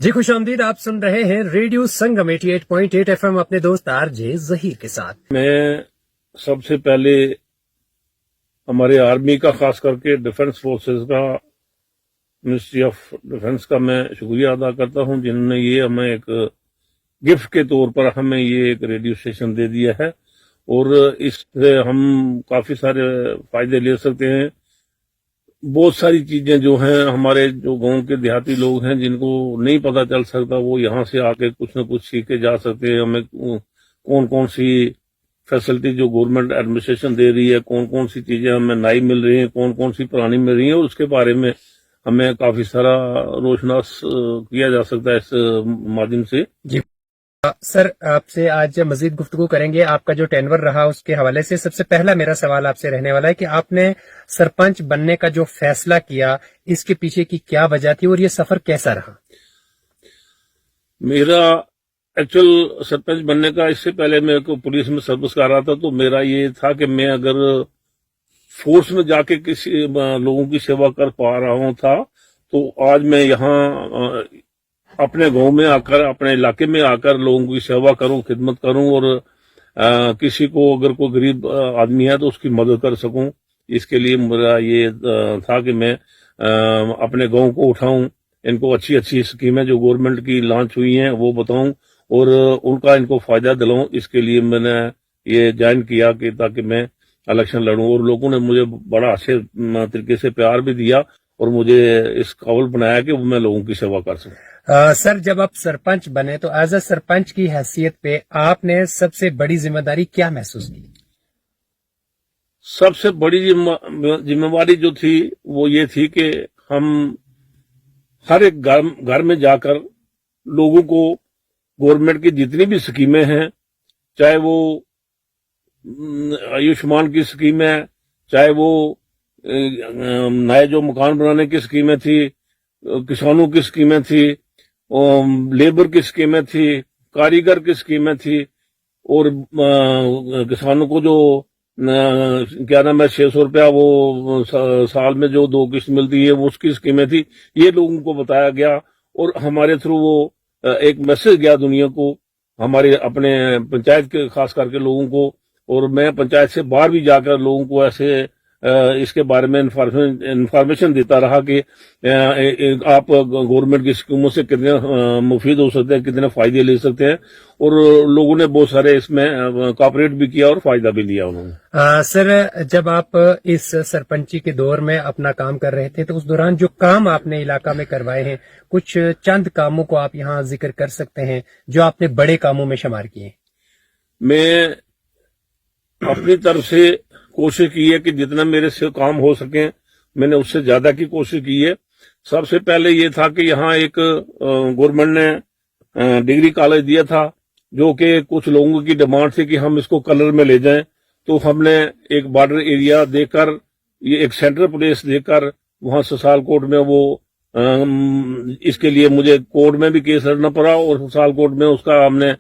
जी खुशामदीद। आप सुन रहे हैं रेडियो संगम 88.8 एफएम अपने दोस्त आरजे जहीर के साथ। मैं सबसे पहले हमारे आर्मी का, खास करके डिफेंस फोर्सेस का, मिनिस्ट्री ऑफ डिफेंस का मैं शुक्रिया अदा करता हूं, जिन्होंने ये हमें एक गिफ्ट के तौर पर हमें ये एक रेडियो स्टेशन दे दिया है और इससे हम काफी सारे फायदे ले सकते हैं। बहुत सारी चीजें जो हैं, हमारे जो गांव के देहाती लोग हैं जिनको नहीं पता चल सकता, वो यहाँ से आके कुछ ना कुछ सीख के जा सकते हैं। हमें कौन कौन सी फैसिलिटी जो गवर्नमेंट एडमिनिस्ट्रेशन दे रही है, कौन कौन सी चीजें हमें नई मिल रही हैं, कौन कौन सी पुरानी मिल रही हैं, और उसके बारे में हमें काफी सारा रोशनास किया जा सकता है इस माध्यम से। जी सर, आपसे आज मजीद गुफ्तगू करेंगे। आपका जो टेनवर रहा उसके हवाले से सबसे पहला मेरा सवाल आपसे रहने वाला है कि आपने सरपंच बनने का जो फैसला किया, इसके पीछे की क्या वजह थी और ये सफर कैसा रहा? मेरा एक्चुअल सरपंच बनने का, इससे पहले मेरे को पुलिस में सर्विस कर रहा था, तो मेरा ये था कि मैं अगर फोर्स में जाके किसी लोगों की सेवा कर पा रहा हूं था, तो आज मैं यहाँ अपने गांव में आकर, अपने इलाके में आकर लोगों की सेवा करूं, खिदमत करूं और किसी को अगर कोई गरीब आदमी है तो उसकी मदद कर सकूं। इसके लिए मेरा ये था कि मैं अपने गांव को उठाऊं, इनको अच्छी अच्छी स्कीमें जो गवर्नमेंट की लॉन्च हुई हैं वो बताऊं और उनका इनको फायदा दिलाऊं। इसके लिए मैंने ये ज्वाइन किया कि ताकि मैं इलेक्शन लड़ूं, और लोगों ने मुझे बड़ा अच्छे तरीके से प्यार भी दिया और मुझे इस काबिल बनाया कि मैं लोगों की सेवा कर सकूं। सर, जब आप सरपंच बने तो एज अ सरपंच की हैसियत पे आपने सबसे बड़ी जिम्मेदारी क्या महसूस की? सबसे बड़ी जिम्मेवारी जो थी वो ये थी कि हम हर एक घर में जाकर लोगों को गवर्नमेंट की जितनी भी स्कीमें हैं, चाहे वो आयुष्मान की स्कीम है, चाहे वो नए जो मकान बनाने की स्कीमें थी, किसानों की स्कीमें थी, लेबर की स्कीमें थी, कारीगर की स्कीमें थी, और किसानों को जो क्या नाम है 600 रुपया वो साल में जो 2 किस्त मिलती है वो उसकी स्कीमें थी, ये लोगों को बताया गया और हमारे थ्रू वो एक मैसेज गया दुनिया को, हमारे अपने पंचायत के खास करके लोगों को। और मैं पंचायत से बाहर भी जाकर लोगों को ऐसे इसके बारे में इंफॉर्मेशन देता रहा कि आप गवर्नमेंट की स्कीमों से कितने मुफीद हो सकते हैं, कितने फायदे ले सकते हैं, और लोगों ने बहुत सारे इसमें कॉपरेट भी किया और फायदा भी लिया उन्होंने। सर, जब आप इस सरपंची के दौर में अपना काम कर रहे थे तो उस दौरान जो काम आपने इलाका में करवाए हैं, कुछ चंद कामों को आप यहाँ जिक्र कर सकते हैं जो आपने बड़े कामों में शुमार किए? मैं अपनी तरफ से कोशिश की है कि जितना मेरे से काम हो सके मैंने उससे ज्यादा की कोशिश की है। सबसे पहले ये था कि यहाँ एक गवर्नमेंट ने डिग्री कॉलेज दिया था, जो कि कुछ लोगों की डिमांड थी कि हम इसको कलर में ले जाएं, तो हमने एक बॉर्डर एरिया देकर, ये एक सेंट्रल प्लेस देकर वहां ससालकोट में वो इसके लिए मुझे कोर्ट में भी केस लड़ना पड़ा और ससालकोट में उसका हमने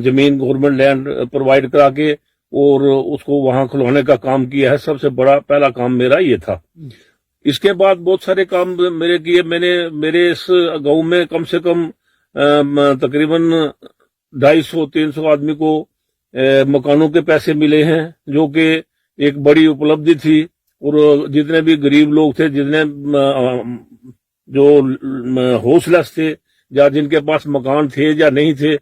जमीन गवर्नमेंट लैंड प्रोवाइड करा के और उसको वहां खुलवाने का काम किया है। सबसे बड़ा पहला काम मेरा ये था। इसके बाद बहुत सारे काम मेरे किए। मेरे इस गांव में कम से कम तकरीबन 250-300 आदमी को मकानों के पैसे मिले हैं, जो कि एक बड़ी उपलब्धि थी। और जितने भी गरीब लोग थे, जितने जो होस्टलेस थे, या जिनके पास मकान थे या नहीं थे,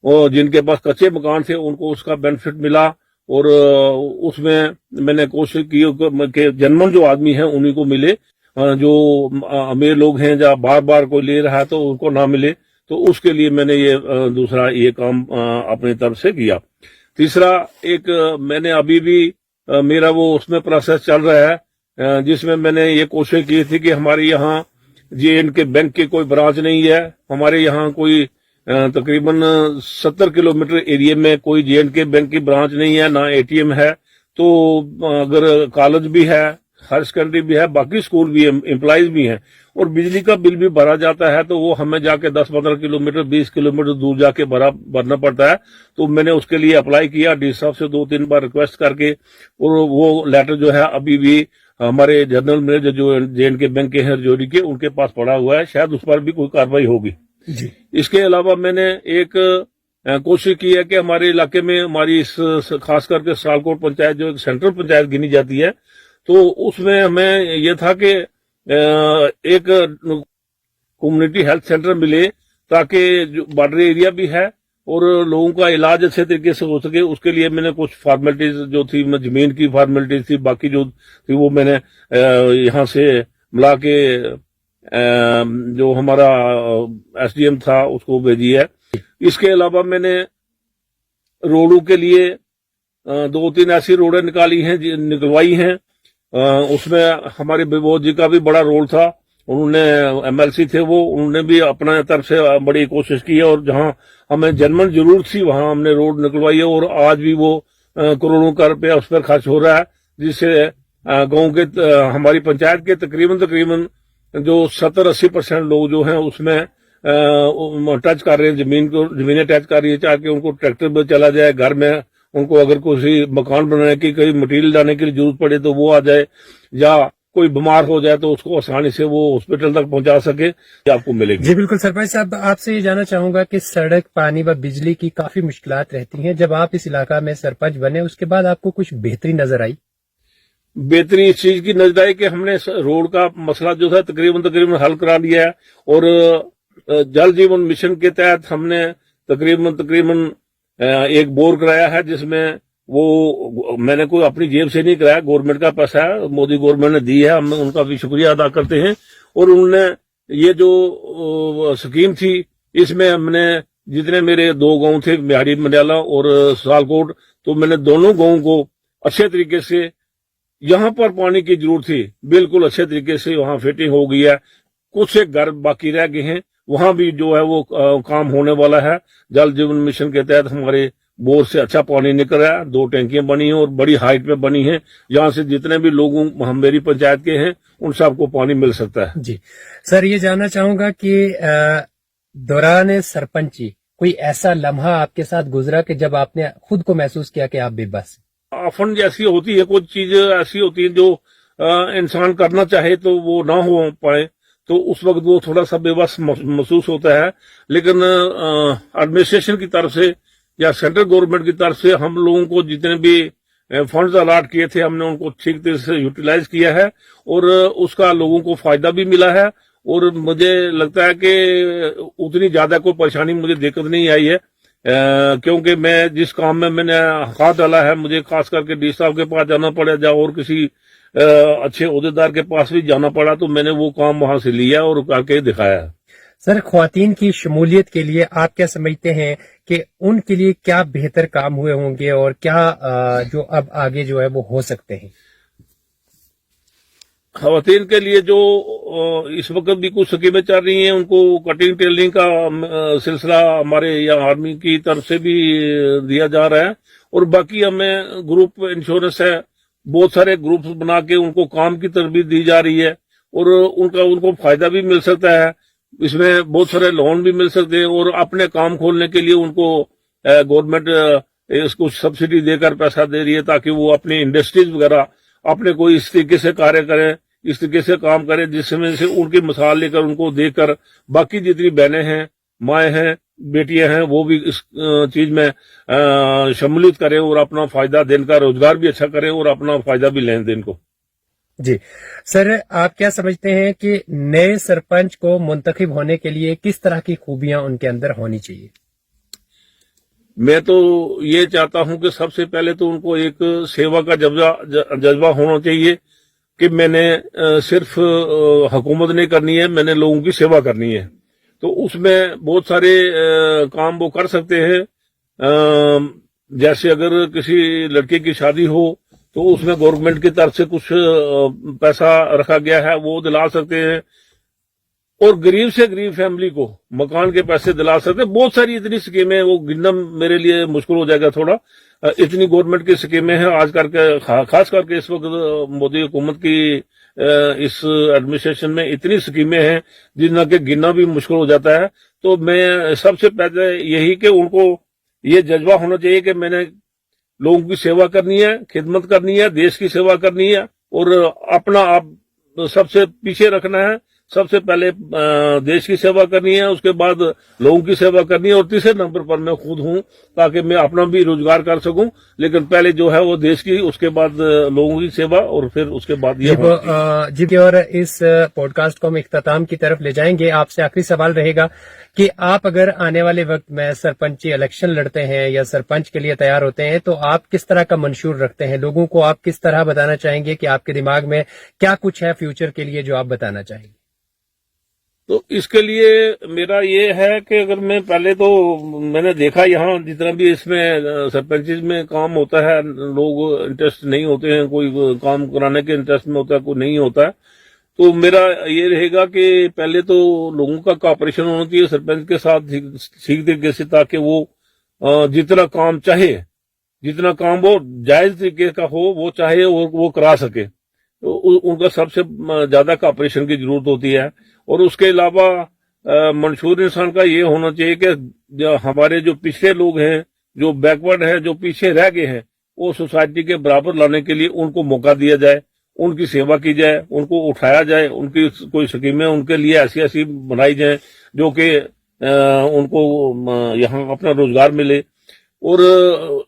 और जिनके पास कच्चे मकान थे, उनको उसका बेनिफिट मिला। और उसमें मैंने कोशिश की कि जनमन जो आदमी है उन्हीं को मिले, जो अमीर लोग हैं या बार बार कोई ले रहा है तो उनको ना मिले। तो उसके लिए मैंने ये दूसरा ये काम अपनी तरफ से किया। तीसरा, एक मैंने अभी भी मेरा वो उसमें प्रोसेस चल रहा है, जिसमें मैंने ये कोशिश की थी कि हमारे यहाँ JNK बैंक की कोई ब्रांच नहीं है। हमारे यहाँ कोई तकरीबन 70 किलोमीटर एरिया में कोई JNK बैंक की ब्रांच नहीं है, ना ATM है। तो अगर कॉलेज भी है, हायर सेकेंडरी भी है, बाकी स्कूल भी है, एम्प्लॉइज भी हैं, और बिजली का बिल भी भरा जाता है, तो वो हमें जाके 10-15 किलोमीटर 20 किलोमीटर दूर जाके भरना पड़ता है। तो मैंने उसके लिए अप्लाई किया डी साहब से 2-3 बार रिक्वेस्ट करके, और वो लेटर जो है अभी भी हमारे जनरल मैनेजर जो JNK बैंक के हैं जोड़ी के, उनके पास पड़ा हुआ है। शायद उस पर भी कोई कार्रवाई होगी। जी। इसके अलावा मैंने एक कोशिश की है कि हमारे इलाके में हमारी इस खास करके सालकोट पंचायत जो एक सेंट्रल पंचायत गिनी जाती है, तो उसमें हमें यह था कि एक कम्युनिटी हेल्थ सेंटर मिले, ताकि जो बॉर्डर एरिया भी है और लोगों का इलाज अच्छे तरीके से हो सके। उसके लिए मैंने कुछ फॉर्मेलिटीज जो थी, जमीन की फॉर्मेलिटीज थी, बाकी जो थी वो मैंने यहाँ से मिला के जो हमारा एसडीएम था उसको भेजी है। इसके अलावा मैंने रोडों के लिए 2-3 ऐसी रोडें निकलवाई हैं। उसमें हमारे विभोद जी का भी बड़ा रोल था। उन्होंने एमएलसी थे, वो उन्होंने भी अपने तरफ से बड़ी कोशिश की है और जहां हमें जनमन जरूरत थी वहां हमने रोड निकलवाई है। और आज भी वो करोड़ों का रुपया उस पर खर्च हो रहा है, जिससे गांव के हमारी पंचायत के तकरीबन जो 70-80% लोग जो हैं उसमें टच कर रहे हैं, जमीनें टच कर रही है, चाहे उनको ट्रैक्टर में चला जाए, घर में उनको अगर कोई मकान बनाने की कोई मटेरियल लाने की जरूरत पड़े तो वो आ जाए, या कोई बीमार हो जाए तो उसको आसानी से वो हॉस्पिटल तक पहुंचा सके, आपको मिलेगी। जी बिल्कुल सरपंच साहब, आपसे ये जानना चाहूंगा कि सड़क, पानी व बिजली की काफी मुश्किलात रहती हैं। जब आप इस इलाका में सरपंच बने उसके बाद आपको कुछ बेहतरी नजर आई? बेहतरी इस चीज की नजर आई कि हमने रोड का मसला जो था तकरीबन हल करा लिया है। और जल जीवन मिशन के तहत हमने तकरीबन एक बोर कराया है, जिसमें वो मैंने कोई अपनी जेब से नहीं कराया, गवर्नमेंट का पैसा है, मोदी गवर्नमेंट ने दी है, हम उनका भी शुक्रिया अदा करते हैं। और उन्होंने ये जो स्कीम थी, इसमें हमने जितने मेरे 2 गांव थे, बिहारी मंडियाला और सालकोट, तो मैंने दोनों गांवों को अच्छे तरीके से, यहां पर पानी की जरूरत थी, बिल्कुल अच्छे तरीके से वहां फिटिंग हो गई है। कुछ एक घर बाकी रह गए हैं, वहां भी जो है वो काम होने वाला है। जल जीवन मिशन के तहत हमारे बोर से अच्छा पानी निकल रहा है। 2 टैंकियां बनी हैं और बड़ी हाइट में बनी हैं, जहां से जितने भी लोगों हम मेरी पंचायत के हैं उन सबको पानी मिल सकता है। जी सर, ये जानना चाहूंगा कि दौरान सरपंची कोई ऐसा लम्हा आपके साथ गुजरा कि जब आपने खुद को महसूस किया कि आप बेबस? आफन जैसी होती है, कुछ चीज ऐसी होती है जो इंसान करना चाहे तो वो ना हो पाए, तो उस वक्त वो थोड़ा सा बेबस महसूस होता है। लेकिन एडमिनिस्ट्रेशन की तरफ से या सेंट्रल गवर्नमेंट की तरफ से हम लोगों को जितने भी फंड्स अलॉट किए थे, हमने उनको ठीक तरह से यूटिलाइज किया है और उसका लोगों को फायदा भी मिला है। और मुझे लगता है कि उतनी ज्यादा कोई परेशानी, मुझे दिक्कत नहीं आई है, क्योंकि मैं जिस काम में मैंने हाथ डाला है, मुझे खास करके डी साहब के पास जाना पड़ा या और किसी अच्छे ओहदेदार के पास भी जाना पड़ा, तो मैंने वो काम वहां से लिया और करके दिखाया है। सर, ख्वातीन की शमूलियत के लिए आप क्या समझते हैं कि उनके लिए क्या बेहतर काम हुए होंगे और क्या जो अब आगे जो है वो हो सकते हैं? खवातीन के लिए जो इस वक्त भी कुछ स्कीमें चल रही हैं, उनको कटिंग टेलरिंग का सिलसिला हमारे यहाँ आर्मी की तरफ से भी दिया जा रहा है। और बाकी हमें ग्रुप इंश्योरेंस है, बहुत सारे ग्रुप्स बना के उनको काम की तरबियत दी जा रही है और उनको फायदा भी मिल सकता है। इसमें बहुत सारे लोन भी मिल सकते हैं और अपने काम खोलने के लिए उनको गवर्नमेंट इसको सब्सिडी देकर पैसा दे रही है, ताकि वो अपनी इंडस्ट्रीज वगैरह अपने कोई इस तरीके से कार्य करें, इस तरीके से काम करें, जिसमें से उनकी मिसाल लेकर उनको देखकर बाकी जितनी बहनें हैं, माएँ हैं, बेटियां हैं, वो भी इस चीज में शमूलियत करें और अपना फायदा देने का रोजगार भी अच्छा करें और अपना फायदा भी लें देने को। जी सर, आप क्या समझते हैं कि नए सरपंच को मुंतखब होने के लिए किस तरह की खूबियां उनके अंदर होनी चाहिए? मैं तो ये चाहता हूं कि सबसे पहले तो उनको एक सेवा का जज्बा होना चाहिए कि मैंने सिर्फ हुकूमत नहीं करनी है, मैंने लोगों की सेवा करनी है। तो उसमें बहुत सारे काम वो कर सकते हैं। जैसे अगर किसी लड़के की शादी हो तो उसमें गवर्नमेंट की तरफ से कुछ पैसा रखा गया है, वो दिला सकते हैं। और गरीब से गरीब फैमिली को मकान के पैसे दिला सकते हैं। बहुत सारी इतनी स्कीमें, वो गिनना मेरे लिए मुश्किल हो जाएगा थोड़ा, इतनी गवर्नमेंट की स्कीमें हैं आज करके, खास करके इस वक्त मोदी हुकूमत की इस एडमिनिस्ट्रेशन में इतनी स्कीमें हैं जिनका के गिनना भी मुश्किल हो जाता है। तो मैं सबसे पहले यही कि उनको ये जज्बा होना चाहिए कि मैंने लोगों की सेवा करनी है, खिदमत करनी है, देश की सेवा करनी है और अपना आप सबसे पीछे रखना है, सबसे पहले देश की सेवा करनी है, उसके बाद लोगों की सेवा करनी है, और तीसरे नंबर पर मैं खुद हूं ताकि मैं अपना भी रोजगार कर सकूं। लेकिन पहले जो है वो देश की, उसके बाद लोगों की सेवा, और फिर उसके बाद ये जी। और इस पॉडकास्ट को हम इख्तिताम की तरफ ले जाएंगे। आपसे आखिरी सवाल रहेगा कि आप अगर आने वाले वक्त में सरपंची इलेक्शन लड़ते हैं या सरपंच के लिए तैयार होते हैं तो आप किस तरह का मंशूर रखते हैं? लोगों को आप किस तरह बताना चाहेंगे कि आपके दिमाग में क्या कुछ है फ्यूचर के लिए जो आप बताना चाहेंगे? तो इसके लिए मेरा ये है कि अगर मैं पहले तो मैंने देखा यहाँ जितना भी इसमें सरपंच में काम होता है, लोग इंटरेस्ट नहीं होते हैं, कोई काम कराने के इंटरेस्ट में होता है, कोई नहीं होता है। तो मेरा ये रहेगा कि पहले तो लोगों का कॉपरेशन होना चाहिए सरपंच के साथ ठीक तरीके से, ताकि वो जितना काम चाहे, जितना काम वो जायज तरीके का हो वो चाहे और वो करा सके। तो उनका सबसे ज्यादा कॉपरेशन की जरूरत होती है। और उसके अलावा मंशूर इंसान का ये होना चाहिए कि हमारे जो पिछले लोग हैं, जो बैकवर्ड हैं, जो पीछे रह गए हैं, वो सोसाइटी के बराबर लाने के लिए उनको मौका दिया जाए, उनकी सेवा की जाए, उनको उठाया जाए, उनकी कोई स्कीमें उनके लिए ऐसी ऐसी बनाई जाए जो कि उनको यहाँ अपना रोजगार मिले। और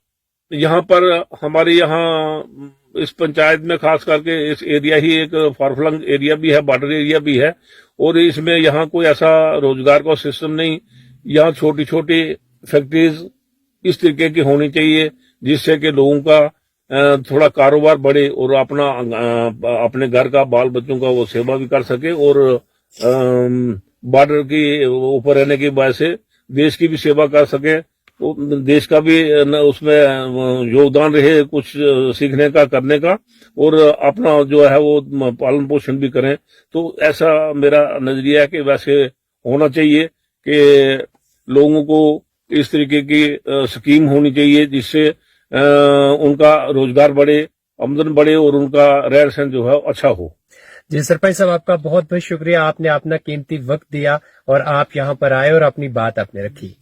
यहाँ पर हमारे यहाँ इस पंचायत में खास करके इस एरिया ही एक फारफ्लंग एरिया भी है, बॉर्डर एरिया भी है, और इसमें यहाँ कोई ऐसा रोजगार का सिस्टम नहीं। यहाँ छोटी छोटी फैक्ट्रीज इस तरीके की होनी चाहिए जिससे कि लोगों का थोड़ा कारोबार बढ़े और अपने घर का, बाल बच्चों का वो सेवा भी कर सके, और बॉर्डर की ऊपर रहने की वजह से देश की भी सेवा कर सके, तो देश का भी उसमें योगदान रहे कुछ सीखने का, करने का, और अपना जो है वो पालन पोषण भी करें। तो ऐसा मेरा नजरिया है कि वैसे होना चाहिए कि लोगों को इस तरीके की स्कीम होनी चाहिए जिससे उनका रोजगार बढ़े, आमदन बढ़े, और उनका रहन सहन जो है अच्छा हो। जी सरपंच साहब, आपका बहुत बहुत शुक्रिया। आपने अपना कीमती वक्त दिया और आप यहाँ पर आए और अपनी बात आपने रखी।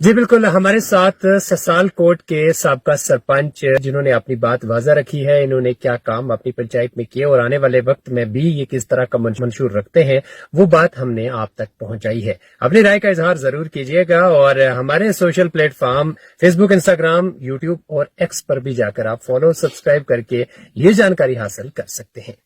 जी बिल्कुल, हमारे साथ ससाल कोट के साबका सरपंच जिन्होंने अपनी बात वाजा रखी है, इन्होंने क्या काम अपनी पंचायत में किए और आने वाले वक्त में भी ये किस तरह का मंशूर रखते हैं, वो बात हमने आप तक पहुंचाई है। अपनी राय का इजहार जरूर कीजिएगा और हमारे social platform Facebook, Instagram, YouTube और एक्स पर भी जाकर आप फॉलो, सब्सक्राइब करके ये जानकारी हासिल कर सकते हैं।